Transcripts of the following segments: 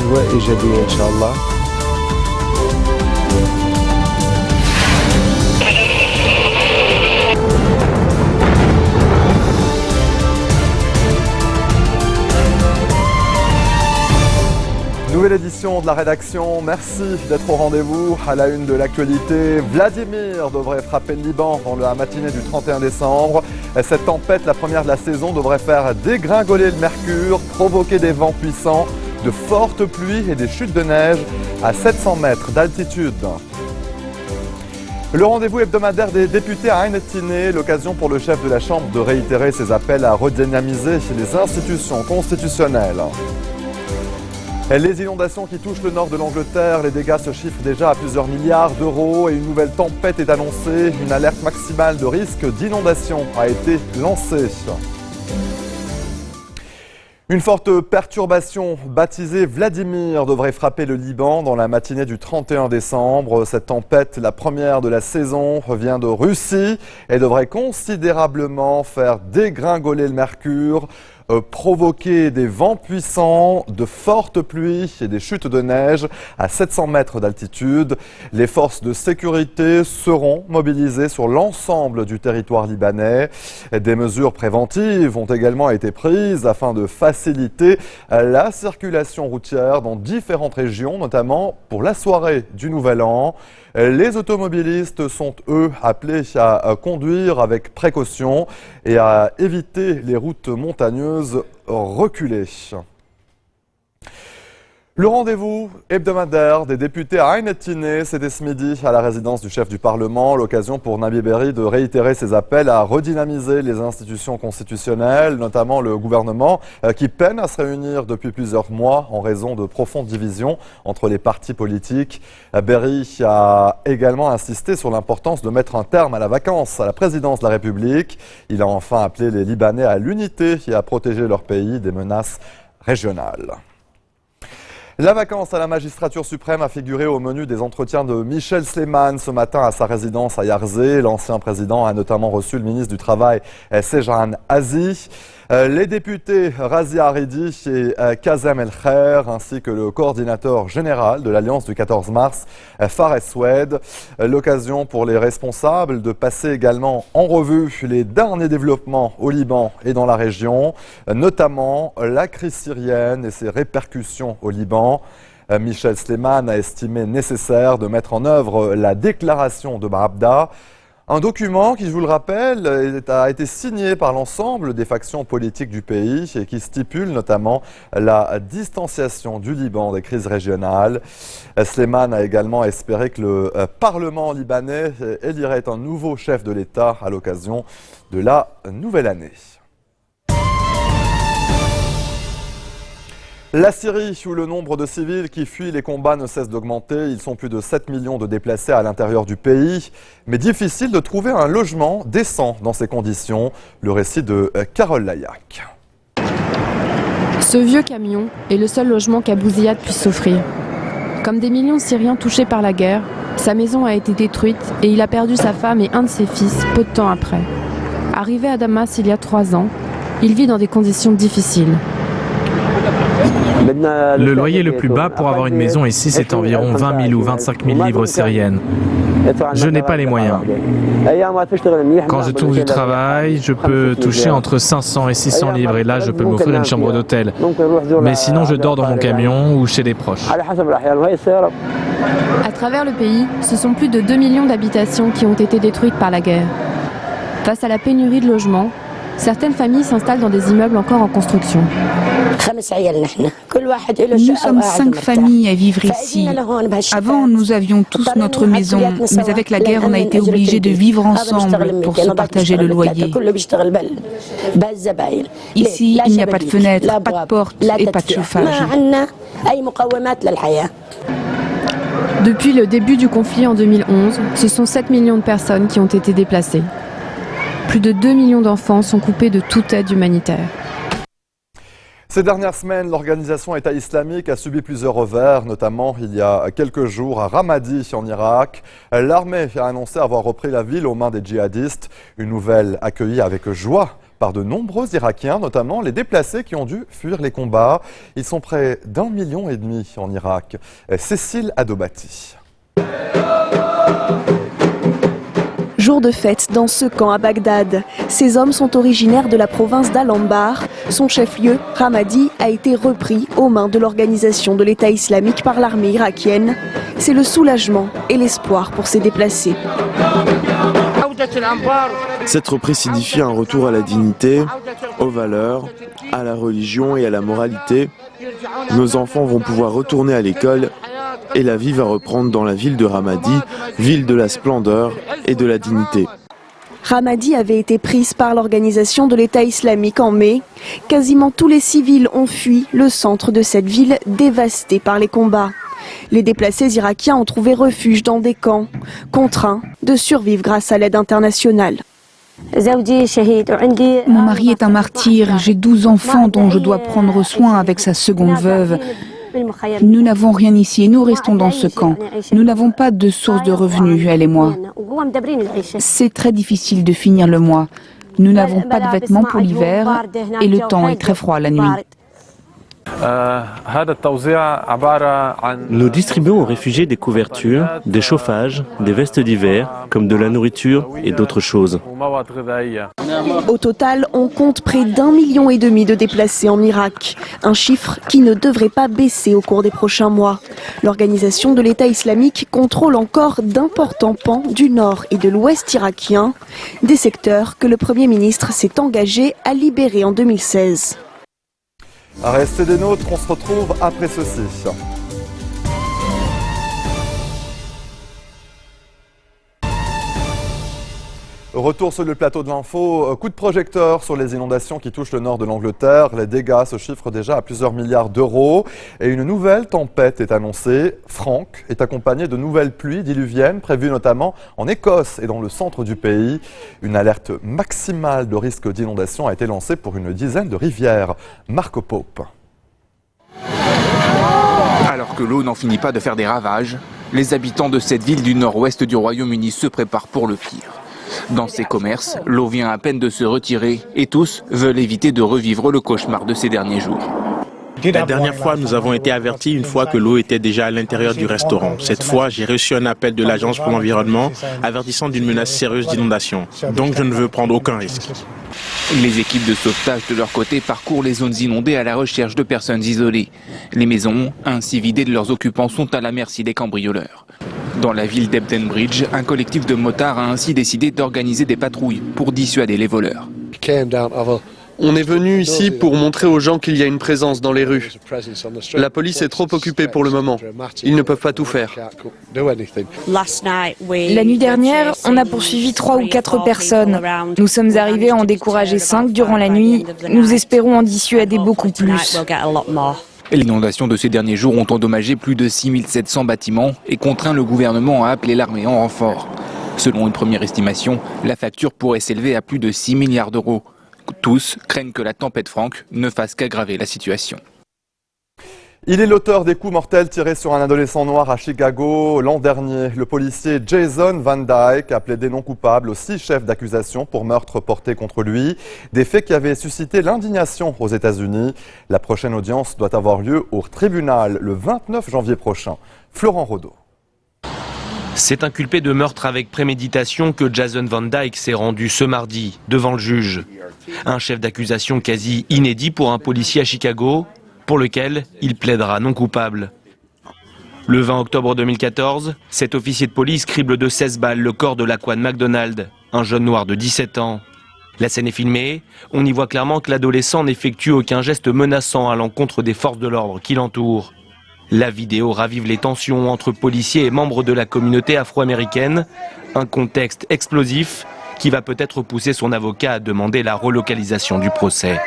أجواء إيجابية إن شاء الله. Nouvelle édition de la rédaction, merci d'être au rendez-vous. À la une de l'actualité, Vladimir devrait frapper le Liban dans la matinée du 31 décembre. Cette tempête, la première de la saison, devrait faire dégringoler le mercure, provoquer des vents puissants, de fortes pluies et des chutes de neige à 700 mètres d'altitude. Le rendez-vous hebdomadaire des députés à Ain Tiné, l'occasion pour le chef de la Chambre de réitérer ses appels à redynamiser les institutions constitutionnelles. Les inondations qui touchent le nord de l'Angleterre, les dégâts se chiffrent déjà à plusieurs milliards d'euros et une nouvelle tempête est annoncée. Une alerte maximale de risque d'inondation a été lancée. Une forte perturbation baptisée Vladimir devrait frapper le Liban dans la matinée du 31 décembre. Cette tempête, la première de la saison, vient de Russie et devrait considérablement faire dégringoler le mercure, provoquer des vents puissants, de fortes pluies et des chutes de neige à 700 mètres d'altitude. Les forces de sécurité seront mobilisées sur l'ensemble du territoire libanais. Des mesures préventives ont également été prises afin de faciliter la circulation routière dans différentes régions, notamment pour la soirée du Nouvel An. Les automobilistes sont, eux, appelés à conduire avec précaution et à éviter les routes montagneuses reculées. Le rendez-vous hebdomadaire des députés à Ain Tiné, c'était ce midi à la résidence du chef du Parlement. L'occasion pour Nabi Berri de réitérer ses appels à redynamiser les institutions constitutionnelles, notamment le gouvernement qui peine à se réunir depuis plusieurs mois en raison de profondes divisions entre les partis politiques. Berri a également insisté sur l'importance de mettre un terme à la vacance à la présidence de la République. Il a enfin appelé les Libanais à l'unité et à protéger leur pays des menaces régionales. La vacance à la magistrature suprême a figuré au menu des entretiens de Michel Sleiman ce matin à sa résidence à Yarzé. L'ancien président a notamment reçu le ministre du Travail, Sejan Azi. Les députés Razia Haridi et Kazem El Kher, ainsi que le coordinateur général de l'Alliance du 14 mars, Fares Oued. L'occasion pour les responsables de passer également en revue les derniers développements au Liban et dans la région, notamment la crise syrienne et ses répercussions au Liban. Michel Sleiman a estimé nécessaire de mettre en œuvre la déclaration de Maabda. Un document qui, je vous le rappelle, a été signé par l'ensemble des factions politiques du pays et qui stipule notamment la distanciation du Liban des crises régionales. Sleiman a également espéré que le Parlement libanais élirait un nouveau chef de l'État à l'occasion de la nouvelle année. La Syrie, où le nombre de civils qui fuient les combats ne cesse d'augmenter. Ils sont plus de 7 millions de déplacés à l'intérieur du pays. Mais difficile de trouver un logement décent dans ces conditions. Le récit de Carole Layac. Ce vieux camion est le seul logement qu'Abou Ziad puisse s'offrir. Comme des millions de Syriens touchés par la guerre, sa maison a été détruite et il a perdu sa femme et un de ses fils peu de temps après. Arrivé à Damas il y a 3 ans, il vit dans des conditions difficiles. Le loyer le plus bas pour avoir une maison ici, c'est environ 20 000 ou 25 000 livres syriennes. Je n'ai pas les moyens. Quand je trouve du travail, je peux toucher entre 500 et 600 livres et là, je peux m'offrir une chambre d'hôtel. Mais sinon, je dors dans mon camion ou chez des proches. À travers le pays, ce sont plus de 2 millions d'habitations qui ont été détruites par la guerre. Face à la pénurie de logements, certaines familles s'installent dans des immeubles encore en construction. Nous sommes 5 familles à vivre ici. Avant, nous avions tous notre maison, mais avec la guerre, on a été obligés de vivre ensemble pour se partager le loyer. Ici, il n'y a pas de fenêtres, pas de portes et pas de chauffage. Depuis le début du conflit en 2011, ce sont 7 millions de personnes qui ont été déplacées. Plus de 2 millions d'enfants sont coupés de toute aide humanitaire. Ces dernières semaines, l'organisation État islamique a subi plusieurs revers, notamment il y a quelques jours à Ramadi en Irak. L'armée a annoncé avoir repris la ville aux mains des djihadistes, une nouvelle accueillie avec joie par de nombreux Irakiens, notamment les déplacés qui ont dû fuir les combats. Ils sont près d'1,5 million en Irak. Cécile Adobati. Jour de fête dans ce camp à Bagdad. Ces hommes sont originaires de la province d'Al-Anbar. Son chef-lieu, Ramadi, a été repris aux mains de l'organisation de l'État islamique par l'armée irakienne. C'est le soulagement et l'espoir pour ces déplacés. Cette reprise signifie un retour à la dignité, aux valeurs, à la religion et à la moralité. Nos enfants vont pouvoir retourner à l'école et la vie va reprendre dans la ville de Ramadi, ville de la splendeur et de la dignité. Ramadi avait été prise par l'organisation de l'État islamique en mai. Quasiment tous les civils ont fui le centre de cette ville dévastée par les combats. Les déplacés irakiens ont trouvé refuge dans des camps, contraints de survivre grâce à l'aide internationale. Mon mari est un martyr, j'ai 12 enfants dont je dois prendre soin avec sa seconde veuve. Nous n'avons rien ici et nous restons dans ce camp. Nous n'avons pas de source de revenus, elle et moi. C'est très difficile de finir le mois. Nous n'avons pas de vêtements pour l'hiver et le temps est très froid la nuit. Nous distribuons aux réfugiés des couvertures, des chauffages, des vestes d'hiver, comme de la nourriture et d'autres choses. Au total, on compte près d'1,5 million de déplacés en Irak. Un chiffre qui ne devrait pas baisser au cours des prochains mois. L'organisation de l'État islamique contrôle encore d'importants pans du nord et de l'ouest irakien, des secteurs que le Premier ministre s'est engagé à libérer en 2016. Restez des nôtres, on se retrouve après ceci. Retour sur le plateau de l'info, coup de projecteur sur les inondations qui touchent le nord de l'Angleterre. Les dégâts se chiffrent déjà à plusieurs milliards d'euros. Et une nouvelle tempête est annoncée. Frank est accompagnée de nouvelles pluies diluviennes prévues notamment en Écosse et dans le centre du pays. Une alerte maximale de risque d'inondation a été lancée pour une dizaine de rivières. Marco Pope. Alors que l'eau n'en finit pas de faire des ravages, les habitants de cette ville du nord-ouest du Royaume-Uni se préparent pour le pire. Dans ces commerces, l'eau vient à peine de se retirer et tous veulent éviter de revivre le cauchemar de ces derniers jours. La dernière fois, nous avons été avertis une fois que l'eau était déjà à l'intérieur du restaurant. Cette fois, j'ai reçu un appel de l'Agence pour l'environnement avertissant d'une menace sérieuse d'inondation. Donc je ne veux prendre aucun risque. Les équipes de sauvetage de leur côté parcourent les zones inondées à la recherche de personnes isolées. Les maisons, ainsi vidées de leurs occupants, sont à la merci des cambrioleurs. Dans la ville d'Ebdenbridge, un collectif de motards a ainsi décidé d'organiser des patrouilles pour dissuader les voleurs. On est venu ici pour montrer aux gens qu'il y a une présence dans les rues. La police est trop occupée pour le moment. Ils ne peuvent pas tout faire. La nuit dernière, on a poursuivi 3 ou 4 personnes. Nous sommes arrivés à en décourager 5 durant la nuit. Nous espérons en dissuader beaucoup plus. Les inondations de ces derniers jours ont endommagé plus de 6700 bâtiments et contraint le gouvernement à appeler l'armée en renfort. Selon une première estimation, la facture pourrait s'élever à plus de 6 milliards d'euros. Tous craignent que la tempête Frank ne fasse qu'aggraver la situation. Il est l'auteur des coups mortels tirés sur un adolescent noir à Chicago l'an dernier. Le policier Jason Van Dyke a plaidé non coupable aux 6 chefs d'accusation pour meurtre porté contre lui. Des faits qui avaient suscité l'indignation aux États-Unis. La prochaine audience doit avoir lieu au tribunal le 29 janvier prochain. Florent Rodeau. C'est inculpé de meurtre avec préméditation que Jason Van Dyke s'est rendu ce mardi devant le juge. Un chef d'accusation quasi inédit pour un policier à Chicago, pour lequel il plaidera non coupable. Le 20 octobre 2014, cet officier de police crible de 16 balles le corps de Laquan McDonald, un jeune noir de 17 ans. La scène est filmée, on y voit clairement que l'adolescent n'effectue aucun geste menaçant à l'encontre des forces de l'ordre qui l'entourent. La vidéo ravive les tensions entre policiers et membres de la communauté afro-américaine, un contexte explosif qui va peut-être pousser son avocat à demander la relocalisation du procès.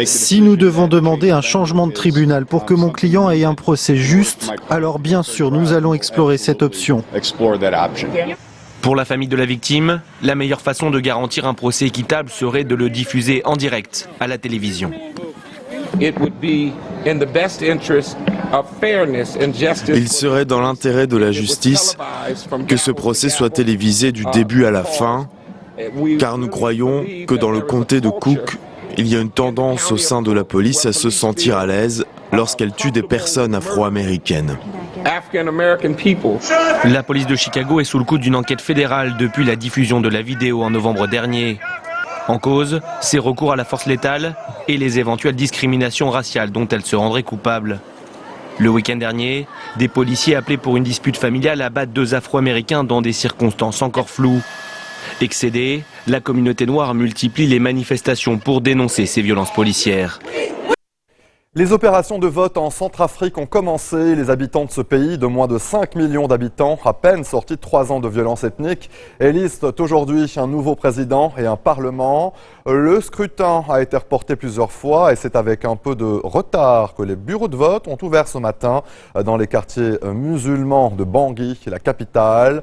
Si nous devons demander un changement de tribunal pour que mon client ait un procès juste, alors bien sûr, nous allons explorer cette option. Pour la famille de la victime, la meilleure façon de garantir un procès équitable serait de le diffuser en direct à la télévision. Il serait dans l'intérêt de la justice que ce procès soit télévisé du début à la fin car nous croyons que dans le comté de Cook, il y a une tendance au sein de la police à se sentir à l'aise lorsqu'elle tue des personnes afro-américaines. La police de Chicago est sous le coup d'une enquête fédérale depuis la diffusion de la vidéo en novembre dernier. En cause, ses recours à la force létale et les éventuelles discriminations raciales dont elle se rendrait coupable. Le week-end dernier, des policiers appelés pour une dispute familiale abattent 2 Afro-Américains dans des circonstances encore floues. Excédée, la communauté noire multiplie les manifestations pour dénoncer ces violences policières. Les opérations de vote en Centrafrique ont commencé. Les habitants de ce pays, de moins de 5 millions d'habitants, à peine sortis de 3 ans de violence ethnique, élisent aujourd'hui un nouveau président et un parlement. Le scrutin a été reporté plusieurs fois et c'est avec un peu de retard que les bureaux de vote ont ouvert ce matin dans les quartiers musulmans de Bangui, la capitale.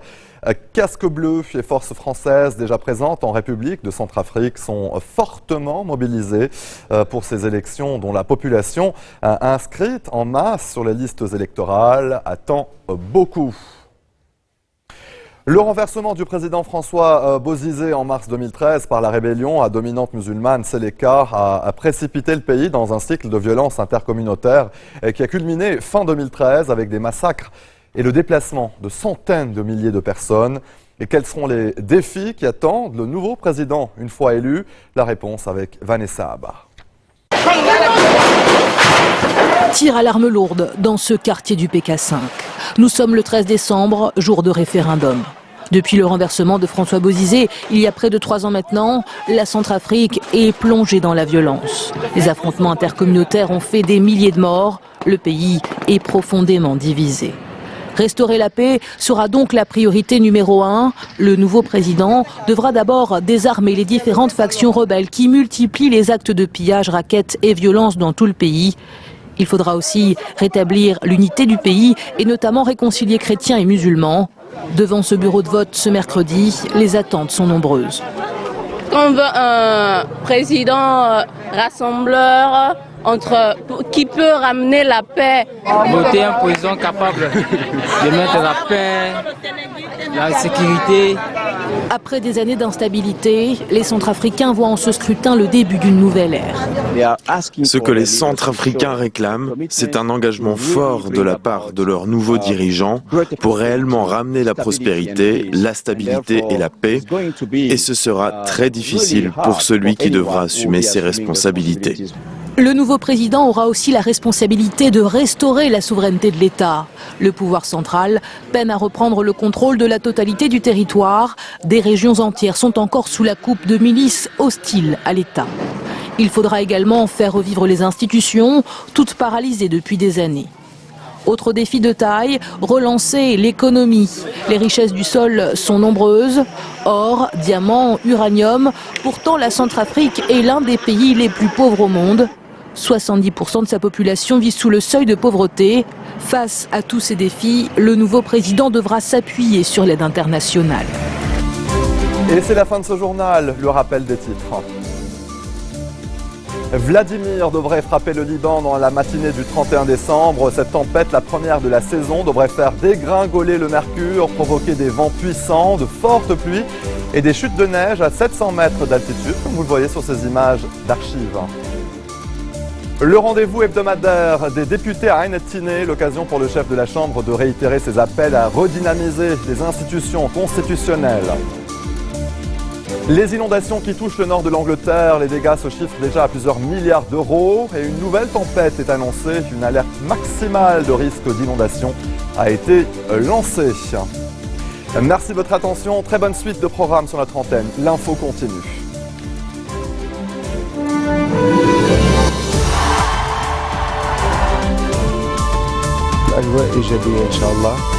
Casque bleu et forces françaises déjà présentes en République de Centrafrique sont fortement mobilisées pour ces élections dont la population inscrite en masse sur les listes électorales attend beaucoup. Le renversement du président François Bozizé en mars 2013 par la rébellion à dominante musulmane Seleka a précipité le pays dans un cycle de violence intercommunautaire qui a culminé fin 2013 avec des massacres et le déplacement de centaines de milliers de personnes. Et quels seront les défis qui attendent le nouveau président une fois élu? La réponse avec Vanessa Abba. Tir à l'arme lourde dans ce quartier du PK5. Nous sommes le 13 décembre, jour de référendum. Depuis le renversement de François Bozizé, il y a près de 3 ans maintenant, la Centrafrique est plongée dans la violence. Les affrontements intercommunautaires ont fait des milliers de morts. Le pays est profondément divisé. Restaurer la paix sera donc la priorité numéro 1. Le nouveau président devra d'abord désarmer les différentes factions rebelles qui multiplient les actes de pillage, raquettes et violences dans tout le pays. Il faudra aussi rétablir l'unité du pays et notamment réconcilier chrétiens et musulmans. Devant ce bureau de vote ce mercredi, les attentes sont nombreuses. On veut un président rassembleur qui peut ramener la paix. Voter un président capable de mettre la paix, la sécurité. Après des années d'instabilité, les Centrafricains voient en ce scrutin le début d'une nouvelle ère. Ce que les Centrafricains réclament, c'est un engagement fort de la part de leurs nouveaux dirigeants pour réellement ramener la prospérité, la stabilité et la paix. Et ce sera très difficile pour celui qui devra assumer ses responsabilités. Le nouveau président aura aussi la responsabilité de restaurer la souveraineté de l'État. Le pouvoir central peine à reprendre le contrôle de la totalité du territoire. Des régions entières sont encore sous la coupe de milices hostiles à l'État. Il faudra également faire revivre les institutions, toutes paralysées depuis des années. Autre défi de taille, relancer l'économie. Les richesses du sol sont nombreuses. Or, diamants, uranium. Pourtant, la Centrafrique est l'un des pays les plus pauvres au monde. 70% de sa population vit sous le seuil de pauvreté. Face à tous ces défis, le nouveau président devra s'appuyer sur l'aide internationale. Et c'est la fin de ce journal, le rappel des titres. Vladimir devrait frapper le Liban dans la matinée du 31 décembre. Cette tempête, la première de la saison, devrait faire dégringoler le mercure, provoquer des vents puissants, de fortes pluies et des chutes de neige à 700 mètres d'altitude, comme vous le voyez sur ces images d'archives. Le rendez-vous hebdomadaire des députés à Ain Tiné, l'occasion pour le chef de la Chambre de réitérer ses appels à redynamiser les institutions constitutionnelles. Les inondations qui touchent le nord de l'Angleterre, les dégâts se chiffrent déjà à plusieurs milliards d'euros et une nouvelle tempête est annoncée. Une alerte maximale de risque d'inondation a été lancée. Merci de votre attention, très bonne suite de programmes sur notre antenne. L'info continue. أجواء إيجابية إن شاء الله.